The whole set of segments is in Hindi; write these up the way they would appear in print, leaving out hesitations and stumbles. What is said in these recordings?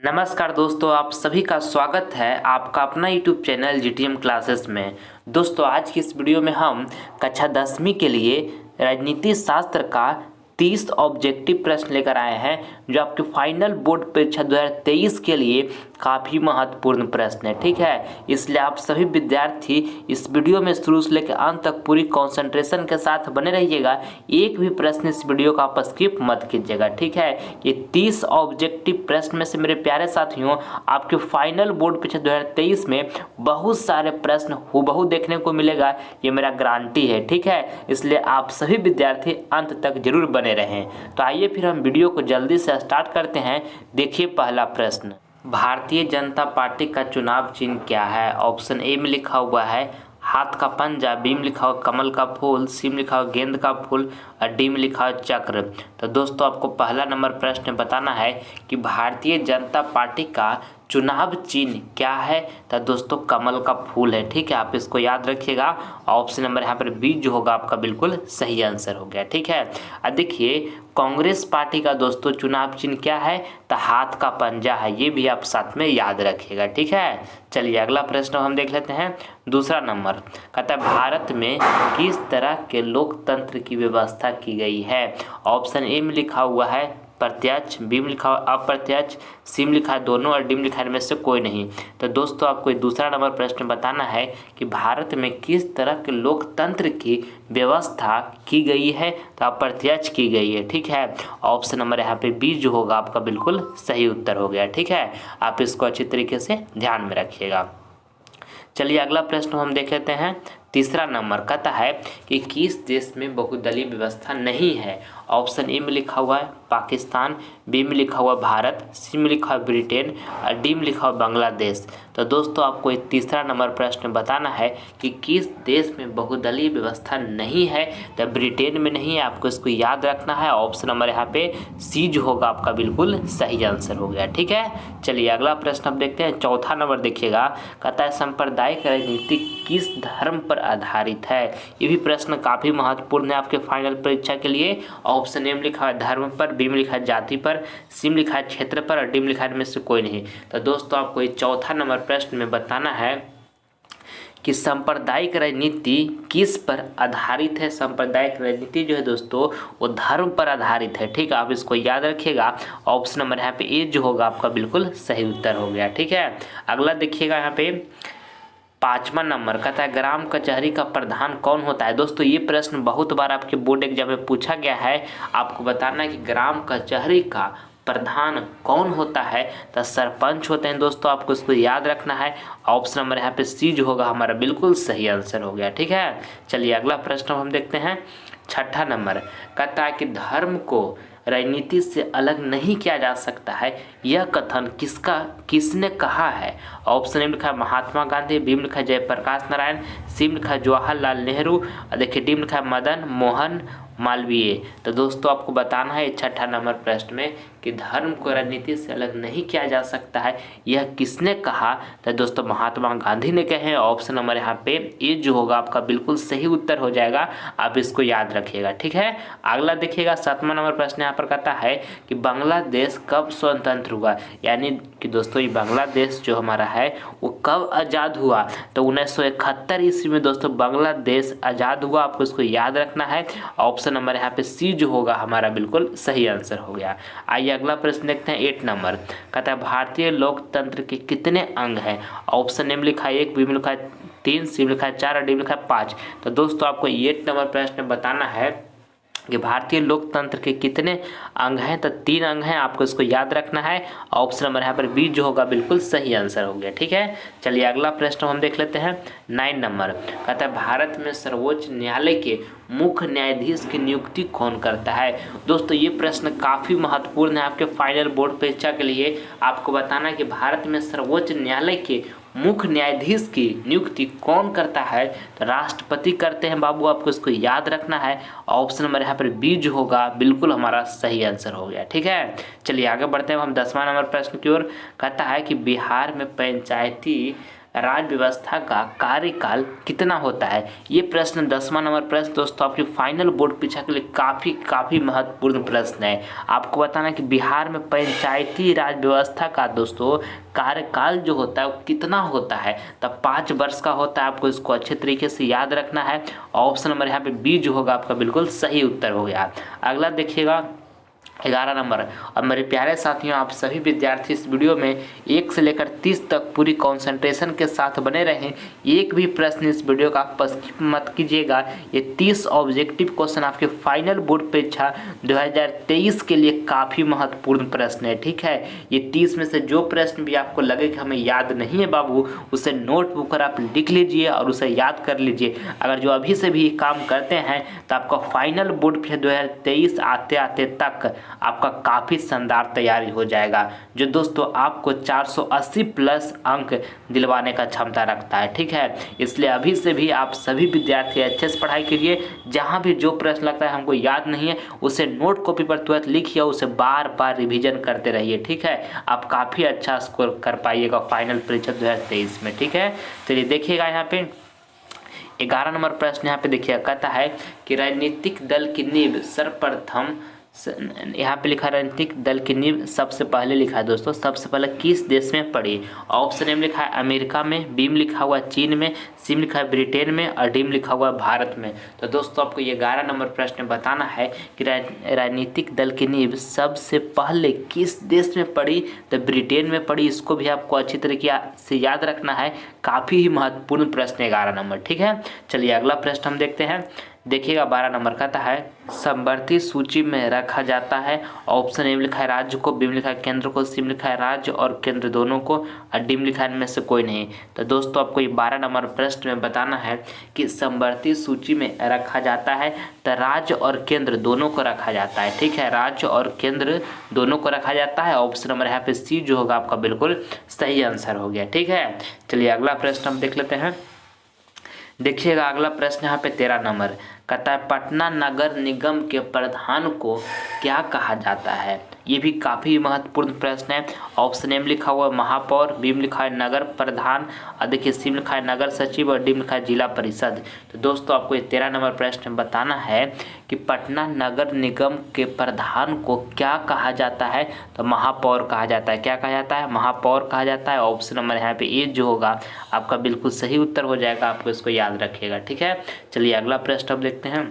नमस्कार दोस्तों, आप सभी का स्वागत है आपका अपना यूट्यूब चैनल जीटीएम क्लासेस में। दोस्तों, आज की इस वीडियो में हम कक्षा 10वीं के लिए राजनीति शास्त्र का 30 ऑब्जेक्टिव प्रश्न लेकर आए हैं, जो आपके फाइनल बोर्ड परीक्षा 2023 के लिए काफ़ी महत्वपूर्ण प्रश्न है। ठीक है, इसलिए आप सभी विद्यार्थी इस वीडियो में शुरू से लेकर अंत तक पूरी कंसंट्रेशन के साथ बने रहिएगा। एक भी प्रश्न इस वीडियो का आप स्किप मत कीजिएगा। ठीक है, ये 30 ऑब्जेक्टिव प्रश्न में से मेरे प्यारे साथियों आपके फाइनल बोर्ड परीक्षा 2023 में बहुत सारे प्रश्न हूबहू देखने को मिलेगा, ये मेरा गारंटी है। ठीक है, इसलिए आप सभी विद्यार्थी अंत तक जरूर बने रहें। तो आइए फिर हम वीडियो को जल्दी से स्टार्ट करते हैं। देखिए पहला प्रश्न, भारतीय जनता पार्टी का चुनाव चिन्ह क्या है? ऑप्शन ए में लिखा हुआ है हाथ का पंजा, बी में लिखा हुआ कमल का फूल, सी में लिखा हुआ गेंद का फूल और डी में लिखा हुआ चक्र। तो दोस्तों, आपको पहला नंबर प्रश्न बताना है कि भारतीय जनता पार्टी का चुनाव चिन्ह क्या है। तो दोस्तों, कमल का फूल है। ठीक है, आप इसको याद रखिएगा। ऑप्शन नंबर यहाँ पर बी जो होगा आपका बिल्कुल सही आंसर हो गया। ठीक है, अब देखिए कांग्रेस पार्टी का दोस्तों चुनाव चिन्ह क्या है? तो हाथ का पंजा है, ये भी आप साथ में याद रखिएगा। ठीक है, चलिए अगला प्रश्न हम देख लेते हैं। दूसरा नंबर कहता है भारत में किस तरह के लोकतंत्र की व्यवस्था की गई है? ऑप्शन ए में लिखा हुआ है प्रत्यक्ष, बी में लिखा हुआ अप्रत्यक्ष, सी में लिखा है दोनों और डी में लिखा है इनमें से कोई नहीं। तो दोस्तों, आपको दूसरा नंबर प्रश्न बताना है कि भारत में किस तरह के लोकतंत्र की व्यवस्था की गई है? तो अप्रत्यक्ष की गई है। ठीक है, ऑप्शन नंबर यहाँ पे बी जो होगा आपका बिल्कुल सही उत्तर हो गया। ठीक है, आप इसको अच्छी तरीके से ध्यान में रखिएगा। चलिए अगला प्रश्न हम देख लेते हैं। तीसरा नंबर कहता है कि किस देश में बहुदलीय व्यवस्था नहीं है? ऑप्शन ए में लिखा हुआ है पाकिस्तान, बी में लिखा हुआ भारत, सी में लिखा हुआ ब्रिटेन और डी में लिखा हुआ बांग्लादेश। तो दोस्तों, आपको एक तीसरा नंबर प्रश्न बताना है कि किस देश में बहुदलीय व्यवस्था नहीं है। तो ब्रिटेन में नहीं है, आपको इसको याद रखना है। ऑप्शन नंबर यहाँ पे सी जो होगा आपका बिल्कुल सही आंसर हो गया। ठीक है, चलिए अगला प्रश्न अब देखते हैं। चौथा नंबर देखिएगा, कहता है सांप्रदायिक राजनीति किस धर्म पर आधारित है? ये भी प्रश्न काफ़ी महत्वपूर्ण है आपके फाइनल परीक्षा के लिए। ऑप्शन ए में लिखा है धर्म पर, बी में लिखा है जाति पर, सी में लिखा है क्षेत्र पर और डी में लिखा है इनमें से कोई नहीं। तो दोस्तों, आपको ये चौथा नंबर प्रश्न में बताना है कि सांप्रदायिक राजनीति किस पर आधारित है। सांप्रदायिक राजनीति जो है दोस्तों वो धर्म पर आधारित है। ठीक है, आप इसको याद रखिएगा। ऑप्शन नंबर यहाँ पे ए जो होगा आपका बिल्कुल सही उत्तर हो गया। ठीक है, अगला देखिएगा यहाँ पे पांचवा नंबर कहता है ग्राम कचहरी का प्रधान कौन होता है? दोस्तों, ये प्रश्न बहुत बार आपके बोर्ड एग्जाम में पूछा गया है। आपको बताना है कि ग्राम कचहरी का प्रधान कौन होता है? तो सरपंच होते हैं। दोस्तों, आपको इसको याद रखना है। ऑप्शन नंबर यहाँ पे सी जो होगा हमारा बिल्कुल सही आंसर हो गया। ठीक है, चलिए अगला प्रश्न हम देखते हैं। छठा नंबर कहता है कि धर्म को राजनीति से अलग नहीं किया जा सकता है, यह कथन किसने कहा है? ऑप्शन ए में लिखा है महात्मा गांधी, बी में लिखा है जयप्रकाश नारायण, सी में लिखा है जवाहरलाल नेहरू और देखिए डी में लिखा है मदन मोहन मालवीय। तो दोस्तों, आपको बताना है छठा नंबर प्रश्न में कि धर्म को राजनीति से अलग नहीं किया जा सकता है, यह किसने कहा? तो दोस्तों, महात्मा गांधी ने कहे। ऑप्शन नंबर यहाँ पे ए जो होगा आपका बिल्कुल सही उत्तर हो जाएगा। आप इसको याद रखिएगा। ठीक है, अगला देखिएगा। सातवां नंबर प्रश्न यहाँ पर कहता है कि बांग्लादेश कब स्वतंत्र हुआ? यानी कि दोस्तों, ये बांग्लादेश जो हमारा है वो कब आज़ाद हुआ? तो 1971 ईस्वी में दोस्तों बांग्लादेश आज़ाद हुआ। आपको इसको याद रखना है। ऑप्शन नंबर यहाँ पे सी जो होगा हमारा बिल्कुल सही आंसर हो गया। आइए अगला प्रश्न देखते हैं। 8 नंबर कहता है भारतीय लोकतंत्र के कितने अंग हैं? ऑप्शन ए में लिखा है 1, बी में लिखा है 3, सी में लिखा है 4 और डी में लिखा है 5। तो दोस्तों, आपको 8 नंबर प्रश्न बताना है कि भारतीय लोकतंत्र के कितने अंग हैं। तो 3 अंग हैं, आपको इसको याद रखना है। ऑप्शन नंबर यहाँ पर बी जो होगा बिल्कुल सही आंसर हो गया। ठीक है, चलिए अगला प्रश्न हम देख लेते हैं। 9 नंबर कहता है भारत में सर्वोच्च न्यायालय के मुख्य न्यायाधीश की नियुक्ति कौन करता है? दोस्तों, ये प्रश्न काफ़ी महत्वपूर्ण है आपके फाइनल बोर्ड परीक्षा के लिए। आपको बताना है कि भारत में सर्वोच्च न्यायालय के मुख्य न्यायाधीश की नियुक्ति कौन करता है? तो राष्ट्रपति करते हैं बाबू, आपको इसको याद रखना है। ऑप्शन नंबर यहाँ पर बी जो होगा बिल्कुल हमारा सही आंसर हो गया। ठीक है, चलिए आगे बढ़ते हैं हम 10वां नंबर प्रश्न की ओर। कहता है कि बिहार में पंचायती राज्य व्यवस्था का कार्यकाल कितना होता है। ये प्रश्न 10वां नंबर प्रश्न दोस्तों आपकी फाइनल बोर्ड परीक्षा के लिए काफ़ी महत्वपूर्ण प्रश्न है। आपको बताना कि बिहार में पंचायती राज व्यवस्था का दोस्तों कार्यकाल जो होता है वो कितना होता है, तब 5 वर्ष का होता है। आपको इसको अच्छे तरीके से याद रखना है। ऑप्शन नंबर यहाँ पे बी जो होगा आपका बिल्कुल सही उत्तर हो गया। अगला देखिएगा 11 नंबर। और मेरे प्यारे साथियों, आप सभी विद्यार्थी इस वीडियो में 1 से लेकर 30 तक पूरी कंसंट्रेशन के साथ बने रहें। एक भी प्रश्न इस वीडियो का आप स्किप मत कीजिएगा। ये 30 ऑब्जेक्टिव क्वेश्चन आपके फाइनल बोर्ड परीक्षा 2023 के लिए काफ़ी महत्वपूर्ण प्रश्न है। ठीक है, ये 30 में से जो प्रश्न भी आपको लगे कि हमें याद नहीं है बाबू, उसे नोटबुक पर आप लिख लीजिए और उसे याद कर लीजिए। अगर जो अभी से भी काम करते हैं तो आपका फाइनल बोर्ड परीक्षा 2023 आते आते तक आपका काफ़ी शानदार तैयारी हो जाएगा, जो दोस्तों आपको 480 प्लस अंक दिलवाने का क्षमता रखता है। ठीक है, इसलिए अभी से भी आप सभी विद्यार्थी अच्छे से पढ़ाई कीजिए। जहां भी जो प्रश्न लगता है हमको याद नहीं है, उसे नोट कॉपी पर तुरंत लिखिए, उसे बार बार रिवीजन करते रहिए। ठीक है, आप काफ़ी अच्छा स्कोर कर पाइएगा फाइनल परीक्षा 2023 में। ठीक है, चलिए देखिएगा यहाँ पे 11 नंबर प्रश्न यहाँ पे देखिएगा, कहता है कि राजनीतिक दल की नींव सर्वप्रथम, यहाँ पे लिखा राजनीतिक दल की नींव सबसे पहले लिखा है दोस्तों, सबसे पहले किस देश में पड़ी। ऑप्शन ए में लिखा है अमेरिका में, बी में लिखा हुआ चीन में, सी में लिखा है ब्रिटेन में और डी में लिखा हुआ भारत में। तो दोस्तों आपको ये 11 नंबर प्रश्न बताना है कि राजनीतिक दल की नींव सबसे पहले किस देश में पड़ी, तो ब्रिटेन में पड़ी। इसको भी आपको अच्छी तरीके से याद रखना है, काफ़ी ही महत्वपूर्ण प्रश्न 11 नंबर। ठीक है, चलिए अगला प्रश्न हम देखते हैं। देखिएगा 12 नंबर कहता है समवर्ती सूची में रखा जाता है। ऑप्शन ए में लिखा है राज्य को, बी में लिखा है केंद्र को, सी में लिखा है राज्य और केंद्र दोनों को और डी में लिखा है इनमें से कोई नहीं। तो दोस्तों आपको ये 12 नंबर प्रश्न में बताना है कि समवर्ती सूची में रखा जाता है तो राज्य और केंद्र दोनों को रखा जाता है। ठीक है, राज्य और केंद्र दोनों को रखा जाता है। ऑप्शन नंबर यहाँ पे सी जो होगा आपका बिल्कुल सही आंसर हो गया। ठीक है, चलिए अगला प्रश्न हम देख लेते हैं। देखिएगा अगला प्रश्न यहाँ पे 13 नंबर कहता है पटना नगर निगम के प्रधान को क्या कहा जाता है। ये भी काफ़ी महत्वपूर्ण प्रश्न है। ऑप्शन ए में लिखा हुआ है महापौर, बी में लिखा है नगर प्रधान और देखिए सी में लिखा है नगर सचिव और डी में लिखा है जिला परिषद। तो दोस्तों आपको ये 13 नंबर प्रश्न बताना है कि पटना नगर निगम के प्रधान को क्या कहा जाता है। तो महापौर कहा जाता है। क्या कहा जाता है? महापौर कहा जाता है। ऑप्शन नंबर यहाँ पे ए जो होगा आपका बिल्कुल सही उत्तर हो जाएगा। आपको इसको याद रखिएगा। ठीक है, चलिए अगला प्रश्न अब देखते हैं।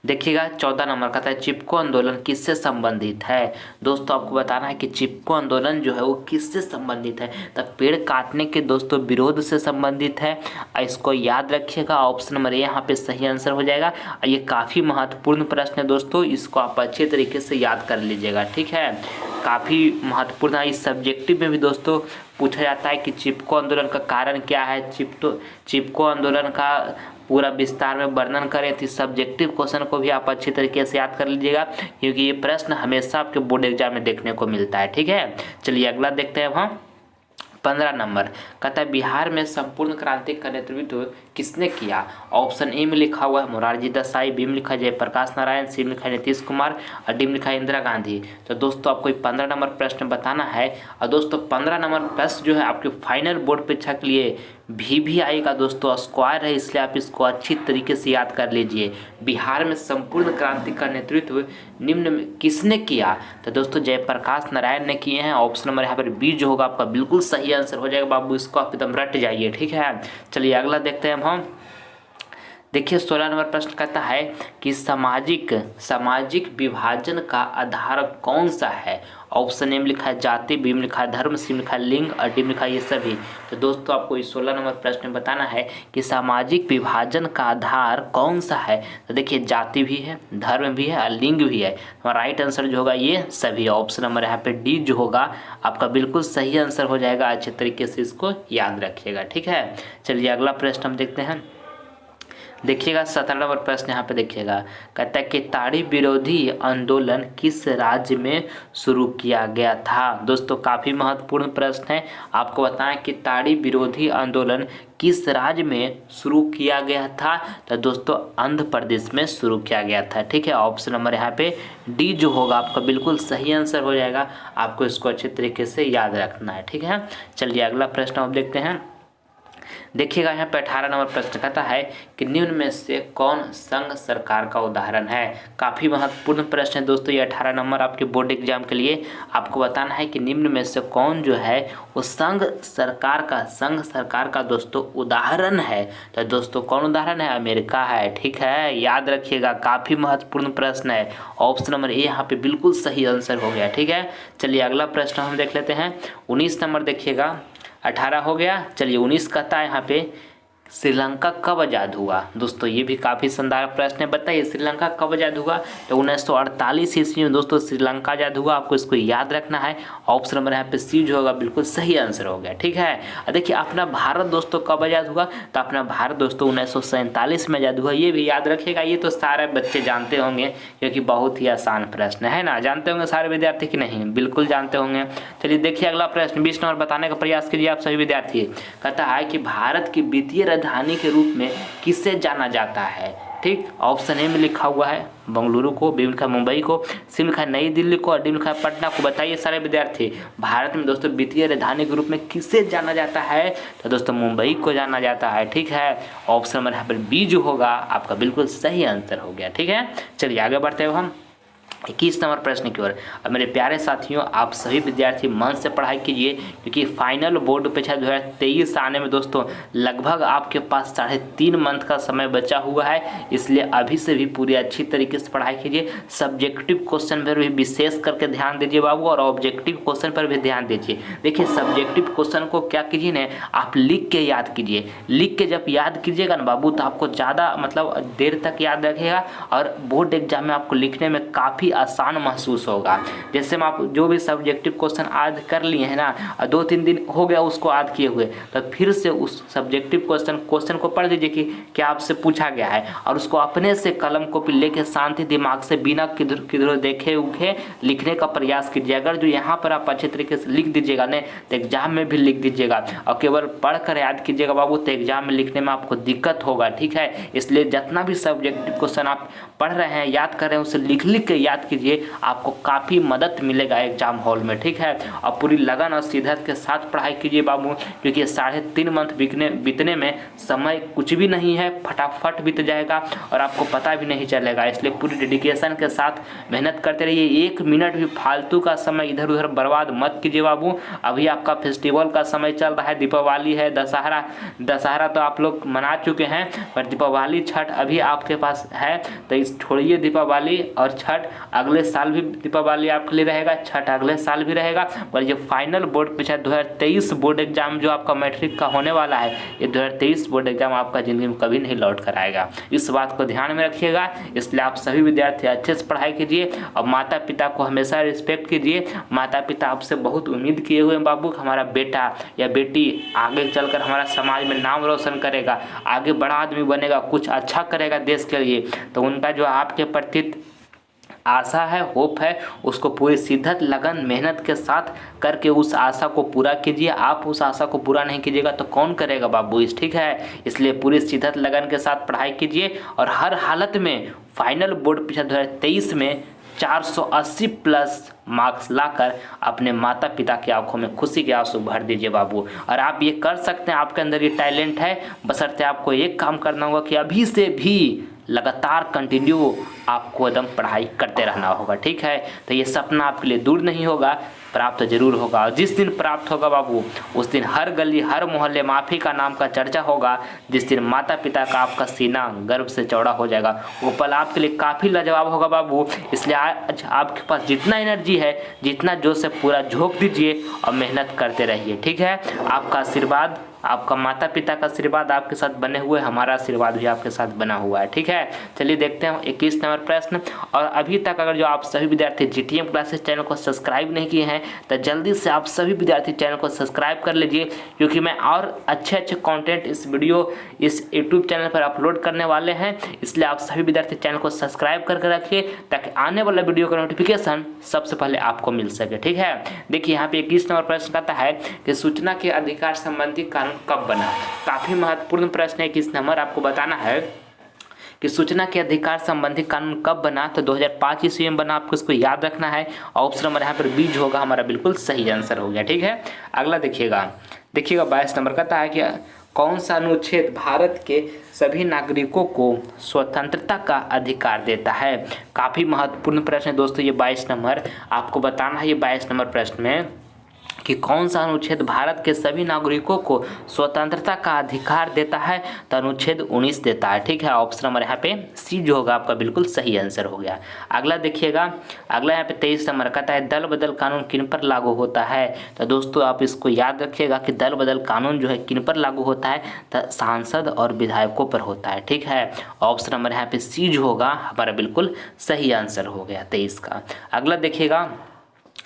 देखिएगा 14 नंबर का था चिपको आंदोलन किससे संबंधित है। दोस्तों आपको बताना है कि चिपको आंदोलन जो है वो किससे संबंधित है। तो पेड़ काटने के दोस्तों विरोध से संबंधित है। इसको याद रखिएगा। ऑप्शन नंबर ए यहाँ पे सही आंसर हो जाएगा। ये काफ़ी महत्वपूर्ण प्रश्न है दोस्तों, इसको आप अच्छे तरीके से याद कर लीजिएगा। ठीक है, काफ़ी महत्वपूर्ण है। इस सब्जेक्टिव में भी दोस्तों पूछा जाता है कि चिपको आंदोलन का कारण क्या है। चिपको आंदोलन का पूरा विस्तार में वर्णन करें। तो सब्जेक्टिव क्वेश्चन को भी आप अच्छी तरीके से याद कर लीजिएगा, क्योंकि ये प्रश्न हमेशा आपके बोर्ड एग्जाम में देखने को मिलता है। ठीक है, चलिए अगला देखते हैं हम 15 नंबर कहता है बिहार में संपूर्ण क्रांति का नेतृत्व किसने किया। ऑप्शन ए में लिखा हुआ है मोरारजी देसाई, बी में लिखा है जयप्रकाश नारायण, सी में लिखा है नीतीश कुमार और डी में लिखा है इंदिरा गांधी। तो दोस्तों आपको 15 नंबर प्रश्न बताना है। और दोस्तों 15 नंबर प्रश्न जो है आपके फाइनल बोर्ड परीक्षा के लिए भी आएगा दोस्तों, स्क्वायर है, इसलिए आप इसको अच्छी तरीके से याद कर लीजिए। बिहार में संपूर्ण क्रांति का नेतृत्व निम्न में किसने किया। तो दोस्तों जयप्रकाश नारायण ने किए हैं। ऑप्शन नंबर यहाँ पर बी जो होगा आपका बिल्कुल सही आंसर हो जाएगा बाबू, इसको आप एकदम रट जाइए। ठीक है, चलिए अगला देखते हैं हम। देखिए 16 नंबर प्रश्न कहता है कि सामाजिक विभाजन का आधार कौन सा है। ऑप्शन ए में लिखा है जाति, बी में लिखा है धर्म, सी में लिखा है लिंग और डी में लिखा है ये सभी। तो दोस्तों आपको इस 16 नंबर प्रश्न में बताना है कि सामाजिक विभाजन का आधार कौन सा है। तो देखिए जाति भी है, धर्म भी है और लिंग भी है। तो राइट आंसर जो होगा ये सभी। ऑप्शन नंबर यहाँ पे डी जो होगा आपका बिल्कुल सही आंसर हो जाएगा। अच्छे तरीके से इसको याद रखिएगा। ठीक है, चलिए अगला प्रश्न हम देखते हैं। देखिएगा 17 नंबर प्रश्न यहाँ पे देखिएगा, कहता है कि ताड़ी विरोधी आंदोलन किस राज्य में शुरू किया गया था। दोस्तों काफ़ी महत्वपूर्ण प्रश्न है। आपको बताएं कि ताड़ी विरोधी आंदोलन किस राज्य में शुरू किया गया था। तो दोस्तों आंध्र प्रदेश में शुरू किया गया था। ठीक है, ऑप्शन नंबर यहाँ पे डी जो होगा आपका बिल्कुल सही आंसर हो जाएगा। आपको इसको अच्छे तरीके से याद रखना है। ठीक है, चलिए अगला प्रश्न आप देखते हैं। देखिएगा यहाँ पे 18 नंबर प्रश्न कहता है कि निम्न में से कौन संघ सरकार का उदाहरण है। काफ़ी महत्वपूर्ण प्रश्न है दोस्तों ये 18 नंबर आपके बोर्ड एग्जाम के लिए। आपको बताना है कि निम्न में से कौन जो है वो संघ सरकार का दोस्तों उदाहरण है। तो दोस्तों कौन उदाहरण है? अमेरिका है। ठीक है, याद रखिएगा, काफ़ी महत्वपूर्ण प्रश्न है। ऑप्शन नंबर ए यहाँ पे बिल्कुल सही आंसर हो गया। ठीक है, चलिए अगला प्रश्न हम देख लेते हैं। 19 नंबर देखिएगा, 18 हो गया, चलिए 19 कहता है यहाँ पे श्रीलंका कब आज़ाद हुआ। दोस्तों ये भी काफ़ी शानदार प्रश्न है, बताइए श्रीलंका कब आज़ाद हुआ। तो 1948 ईस्वी में दोस्तों श्रीलंका आज़ाद हुआ। आपको इसको याद रखना है। ऑप्शन नंबर यहाँ पे सी जो होगा बिल्कुल सही आंसर हो गया। ठीक है, देखिए अपना भारत दोस्तों कब आज़ाद हुआ, तो अपना भारत दोस्तों 1947 में आज़ाद हुआ। ये भी याद रखिएगा, ये तो सारे बच्चे जानते होंगे क्योंकि बहुत ही आसान प्रश्न है ना। जानते होंगे सारे विद्यार्थी कि नहीं? बिल्कुल जानते होंगे। चलिए देखिए अगला प्रश्न 20 नंबर बताने का प्रयास कीजिए आप सभी विद्यार्थी। कहता है कि भारत की वित्तीय राजधानी के रूप में किसे जाना जाता है। ठीक, ऑप्शन ए में लिखा हुआ है बेंगलुरु को, बी लिखा है मुंबई को, सी लिखा है नई दिल्ली को और डी लिखा है पटना को। बताइए सारे विद्यार्थी, भारत में दोस्तों वित्तीय राजधानी के रूप में किसे जाना जाता है। तो दोस्तों मुंबई को जाना जाता है। ठीक है, ऑप्शन नंबर यहाँ पर बी जो होगा आपका बिल्कुल सही आंसर हो गया। ठीक है, चलिए आगे बढ़ते हैं हम 21 नंबर प्रश्न की ओर। अब मेरे प्यारे साथियों, आप सभी विद्यार्थी मन से पढ़ाई कीजिए क्योंकि फाइनल बोर्ड परीक्षा 2023 आने में दोस्तों लगभग आपके पास 3.5 मंथ का समय बचा हुआ है। इसलिए अभी से भी पूरी अच्छी तरीके से पढ़ाई कीजिए। सब्जेक्टिव क्वेश्चन पर भी विशेष करके ध्यान दीजिए बाबू, और ऑब्जेक्टिव क्वेश्चन पर भी ध्यान दीजिए। देखिए सब्जेक्टिव क्वेश्चन को क्या कीजिए ना, आप लिख के याद कीजिए। लिख के जब याद कीजिएगा ना बाबू तो आपको ज़्यादा मतलब देर तक याद रखेगा और बोर्ड एग्जाम में आपको लिखने में काफ़ी आसान महसूस होगा। जैसे हम आप जो भी सब्जेक्टिव क्वेश्चन आज कर लिए हैं ना, 2-3 दिन हो गया उसको याद किए हुए, तो फिर से उस सब्जेक्टिव क्वेश्चन को पढ़ लीजिए कि क्या आपसे पूछा गया है, और उसको अपने से कलम कॉपी लेके शांति दिमाग से बिना किधर देखे उखे लिखने का प्रयास कीजिए। अगर जो यहाँ पर आप अच्छे तरीके से लिख दीजिएगा ना तो एग्जाम में भी लिख दीजिएगा, और केवल पढ़कर याद कीजिएगा बाबू तो एग्जाम में लिखने में आपको दिक्कत होगा। ठीक है, इसलिए जितना भी सब्जेक्टिव क्वेश्चन आप पढ़ रहे हैं याद कर रहे हैं उसे लिख के याद कीजिए, आपको काफ़ी मदद मिलेगा एग्जाम हॉल में। ठीक है, और पूरी लगन और शिद्दत के साथ पढ़ाई कीजिए बाबू, क्योंकि 3.5 मंथ बीतने में समय कुछ भी नहीं है, फटाफट बीत जाएगा और आपको पता भी नहीं चलेगा। इसलिए पूरी डेडिकेशन के साथ मेहनत करते रहिए। 1 मिनट भी फालतू का समय इधर उधर बर्बाद मत कीजिए बाबू। अभी आपका फेस्टिवल का समय चल रहा है, दीपावली है, दशहरा तो आप लोग मना चुके हैं, पर दीपावली छठ अभी आपके पास है, तो छोड़िए दीपावली और छठ। अगले साल भी दीपावली आपके लिए रहेगा, छठ अगले साल भी रहेगा, और ये फाइनल बोर्ड परीक्षा 2023 बोर्ड एग्जाम जो आपका मैट्रिक का होने वाला है, ये 2023 बोर्ड एग्जाम आपका ज़िंदगी में कभी नहीं लौट कर आएगा। इस बात को ध्यान में रखिएगा। इसलिए आप सभी विद्यार्थी अच्छे से पढ़ाई कीजिए और माता पिता को हमेशा रिस्पेक्ट कीजिए। माता पिता आपसे बहुत उम्मीद किए हुए हैं बाबू, हमारा बेटा या बेटी आगे चलकर हमारा समाज में नाम रोशन करेगा, आगे बड़ा आदमी बनेगा, कुछ अच्छा करेगा देश के लिए। तो उनका जो आपके प्रति आशा है, होप है, उसको पूरी शिद्दत लगन मेहनत के साथ करके उस आशा को पूरा कीजिए। आप उस आशा को पूरा नहीं कीजिएगा तो कौन करेगा बाबू। ठीक है, इसलिए पूरी शिद्दत लगन के साथ पढ़ाई कीजिए और हर हालत में फाइनल बोर्ड परीक्षा 2023 में 480 प्लस मार्क्स लाकर अपने माता पिता की आंखों में खुशी के आंसू भर दीजिए बाबू। और आप ये कर सकते हैं, आपके अंदर ये टैलेंट है, बशर्ते आपको एक काम करना होगा कि अभी से भी लगातार कंटिन्यू आपको एकदम पढ़ाई करते रहना होगा। ठीक है, तो ये सपना आपके लिए दूर नहीं होगा, प्राप्त जरूर होगा। और जिस दिन प्राप्त होगा बाबू उस दिन हर गली हर मोहल्ले में आप ही का नाम का चर्चा होगा। जिस दिन माता पिता का आपका सीना गर्व से चौड़ा हो जाएगा वो पल आपके लिए काफ़ी लाजवाब होगा बाबू। इसलिए आज आपके पास जितना एनर्जी है, जितना जोश से पूरा झोंक दीजिए और मेहनत करते रहिए। ठीक है, आपका आशीर्वाद, आपका माता पिता का आशीर्वाद आपके साथ बने हुए, हमारा आशीर्वाद भी आपके साथ बना हुआ है। ठीक है, चलिए देखते हैं 21 नंबर प्रश्न। और अभी तक अगर जो आप सभी विद्यार्थी जीटीएम क्लासेस चैनल को सब्सक्राइब नहीं किए हैं तो जल्दी से आप सभी विद्यार्थी चैनल को सब्सक्राइब कर लीजिए, क्योंकि मैं और अच्छे कंटेंट इस यूट्यूब चैनल पर अपलोड करने वाले हैं। इसलिए आप सभी विद्यार्थी चैनल को सब्सक्राइब करके रखिए ताकि आने वाला वीडियो का नोटिफिकेशन सबसे पहले आपको मिल सके। ठीक है, देखिए यहाँ पे 21 नंबर प्रश्न कहता है कि सूचना के अधिकार संबंधी कानून कब बना। काफी महत्वपूर्ण प्रश्न है। 21 नंबर आपको बताना है कि सूचना के अधिकार संबंधी कानून कब बना। तो 2005 ईस्वी में बना, आपको इसको याद रखना है। ऑप्शन नंबर यहाँ पर बीज होगा हमारा बिल्कुल सही आंसर हो गया। ठीक है, अगला देखिएगा 22 नंबर कहता है कि कौन सा अनुच्छेद भारत के सभी नागरिकों को स्वतंत्रता का अधिकार देता है? काफ़ी महत्वपूर्ण प्रश्न है दोस्तों ये 22 नंबर, आपको बताना है ये 22 नंबर प्रश्न में कि कौन सा अनुच्छेद भारत के सभी नागरिकों को स्वतंत्रता का अधिकार देता है। तो अनुच्छेद 19 देता है। ठीक है, ऑप्शन नंबर यहाँ पे सी जो होगा आपका बिल्कुल सही आंसर हो गया। अगला देखिएगा, अगला यहाँ पे 23 नंबर कहता है दल बदल कानून किन पर लागू होता है? तो दोस्तों आप इसको याद रखिएगा कि दल बदल कानून जो है किन पर लागू होता है? तो सांसद और विधायकों पर होता है। ठीक है, ऑप्शन नंबर यहाँ पे सी जो होगा हमारा बिल्कुल सही आंसर हो गया 23 का। अगला देखिएगा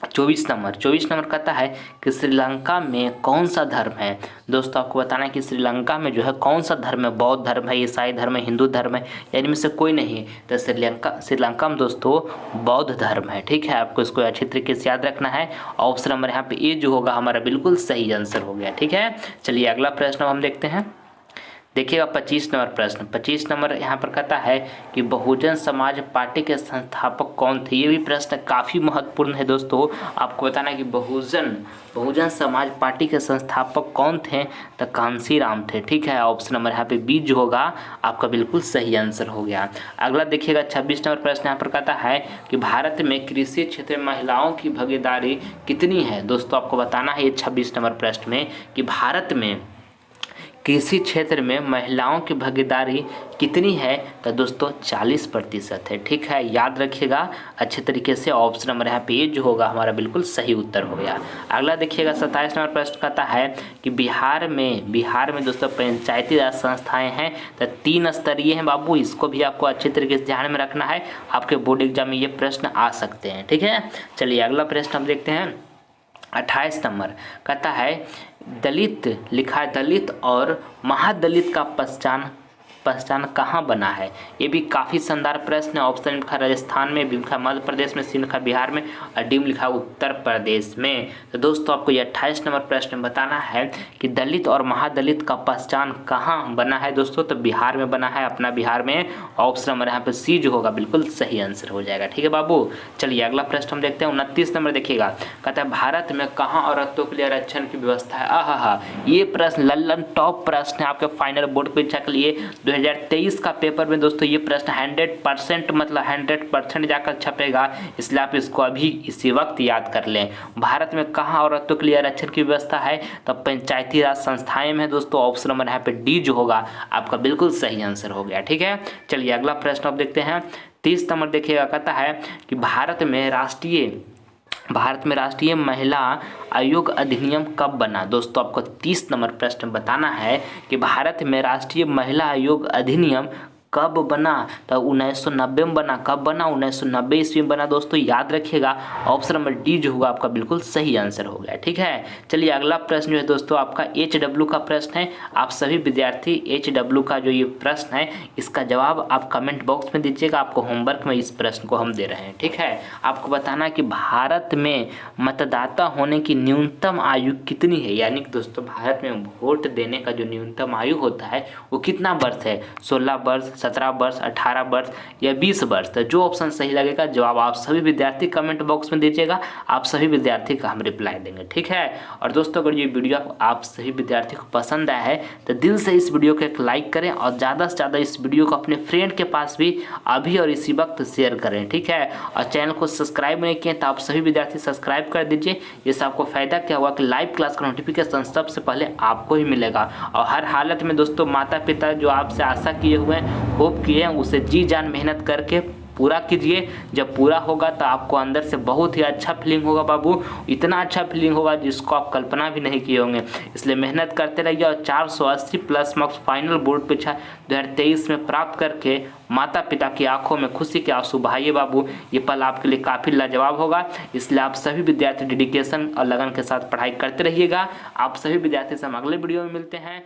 24 नंबर कहता है कि श्रीलंका में कौन सा धर्म है? दोस्तों आपको बताना है कि श्रीलंका में जो है कौन सा धर्म है, बौद्ध धर्म है, ईसाई धर्म है, हिंदू धर्म है, या इनमें से कोई नहीं है। तो श्रीलंका में दोस्तों बौद्ध धर्म है। ठीक है, आपको इसको अच्छी तरीके से याद रखना है। ऑप्शन नंबर यहाँ पे ए जो होगा हमारा बिल्कुल सही आंसर हो गया। ठीक है, चलिए अगला प्रश्न हम देखते हैं। देखिएगा 25 नंबर प्रश्न, 25 नंबर यहाँ पर कहता है कि बहुजन समाज पार्टी के संस्थापक कौन थे? ये भी प्रश्न काफ़ी महत्वपूर्ण है दोस्तों, आपको बताना है कि बहुजन समाज पार्टी के संस्थापक कौन थे? तो कांशीराम थे। ठीक है, ऑप्शन नंबर यहाँ पे बी जो होगा आपका बिल्कुल सही आंसर हो गया। अगला देखिएगा 26 नंबर प्रश्न यहाँ पर कहता है कि भारत में कृषि क्षेत्र में महिलाओं की भागीदारी कितनी है? दोस्तों आपको बताना है ये 26 नंबर प्रश्न में कि भारत में कृषि क्षेत्र में महिलाओं की भागीदारी कितनी है? तो दोस्तों 40% है। ठीक है, याद रखिएगा अच्छे तरीके से। ऑप्शन नंबर यहाँ पे जो होगा हमारा बिल्कुल सही उत्तर हो गया। अगला देखिएगा 27 नंबर प्रश्न कहता है कि बिहार में दोस्तों पंचायती राज संस्थाएं हैं तो 3 स्तरीय हैं बाबू, इसको भी आपको अच्छे तरीके से ध्यान में रखना है, आपके बोर्ड एग्जाम में ये प्रश्न आ सकते हैं। ठीक है, चलिए अगला प्रश्न हम देखते हैं। 28 नंबर कहता है दलित लिखा है, दलित और महादलित का पहचान कहाँ बना है? ये भी काफ़ी शानदार प्रश्न है। ऑप्शन लिखा राजस्थान में, बी लिखा मध्य प्रदेश में, सी लिखा बिहार में और डी लिखा उत्तर प्रदेश में। तो दोस्तों आपको ये 28 नंबर प्रश्न में बताना है कि दलित और महादलित का पहचान कहाँ बना है दोस्तों? तो बिहार में बना है, अपना बिहार में। ऑप्शन नंबर यहाँ पे सी जो होगा बिल्कुल सही आंसर हो जाएगा। ठीक है बाबू, चलिए अगला प्रश्न हम देखते हैं। 29 नंबर देखिएगा, कहता है भारत में कहाँ औरतों के लिए आरक्षण की व्यवस्था है? आहा, ये प्रश्न लल्लन टॉप प्रश्न है आपके फाइनल बोर्ड परीक्षा के लिए 2023 का पेपर में दोस्तों। ये प्रश्न 100% मतलब 100% जाकर छपेगा, इसलिए आप इसको अभी इसी वक्त याद कर लें। भारत में कहाँ औरतों के लिए आरक्षण की व्यवस्था है? तो पंचायती राज संस्थाएं में दोस्तों। ऑप्शन नंबर यहाँ पे डी जो होगा आपका बिल्कुल सही आंसर हो गया। ठीक है, चलिए अगला प्रश्न आप देखते हैं। 30 नंबर देखिएगा, कहता है कि भारत में राष्ट्रीय महिला आयोग अधिनियम कब बना? दोस्तों आपको 30 नंबर प्रश्न बताना है कि भारत में राष्ट्रीय महिला आयोग अधिनियम कब बना? तो 1990 में बना। कब बना? 1990 ईस्वी में बना दोस्तों, याद रखिएगा। ऑप्शन नंबर डी जो होगा आपका बिल्कुल सही आंसर हो गया। ठीक है, चलिए अगला प्रश्न जो है दोस्तों आपका HW का प्रश्न है। आप सभी विद्यार्थी HW का जो ये प्रश्न है इसका जवाब आप कमेंट बॉक्स में दीजिएगा, आपको होमवर्क में इस प्रश्न को हम दे रहे हैं। ठीक है, आपको बताना है कि भारत में मतदाता होने की न्यूनतम आयु कितनी है? यानी कि दोस्तों भारत में वोट देने का जो न्यूनतम आयु होता है वो कितना वर्ष है? 16 वर्ष, 17 वर्ष, 18 वर्ष या 20 वर्ष? तो जो ऑप्शन सही लगेगा जवाब आप सभी विद्यार्थी कमेंट बॉक्स में दीजिएगा, आप सभी विद्यार्थी का हम रिप्लाई देंगे। ठीक है, और दोस्तों अगर ये वीडियो आप सभी विद्यार्थी को पसंद आया है तो दिल से इस वीडियो को एक लाइक करें और ज़्यादा से ज़्यादा इस वीडियो को अपने फ्रेंड के पास भी अभी और इसी वक्त शेयर करें। ठीक है, और चैनल को सब्सक्राइब नहीं किए तो आप सभी विद्यार्थी सब्सक्राइब कर दीजिए। इससे आपको फायदा क्या हुआ कि लाइव क्लास का नोटिफिकेशन सबसे पहले आपको ही मिलेगा। और हर हालत में दोस्तों माता पिता जो आपसे आशा किए हुए हैं, होप किए हैं, उसे जी जान मेहनत करके पूरा कीजिए। जब पूरा होगा तो आपको अंदर से बहुत ही अच्छा फीलिंग होगा बाबू, इतना अच्छा फीलिंग होगा जिसको आप कल्पना भी नहीं किए होंगे। इसलिए मेहनत करते रहिए और 480 प्लस मार्क्स फाइनल बोर्ड परीक्षा 2023 में प्राप्त करके माता पिता की आंखों में खुशी के आंसू बहाइए बाबू। ये पल आपके लिए काफ़ी लाजवाब होगा, इसलिए आप सभी विद्यार्थी डेडिकेशन और लगन के साथ पढ़ाई करते रहिएगा। आप सभी विद्यार्थी से हम अगले वीडियो में मिलते हैं।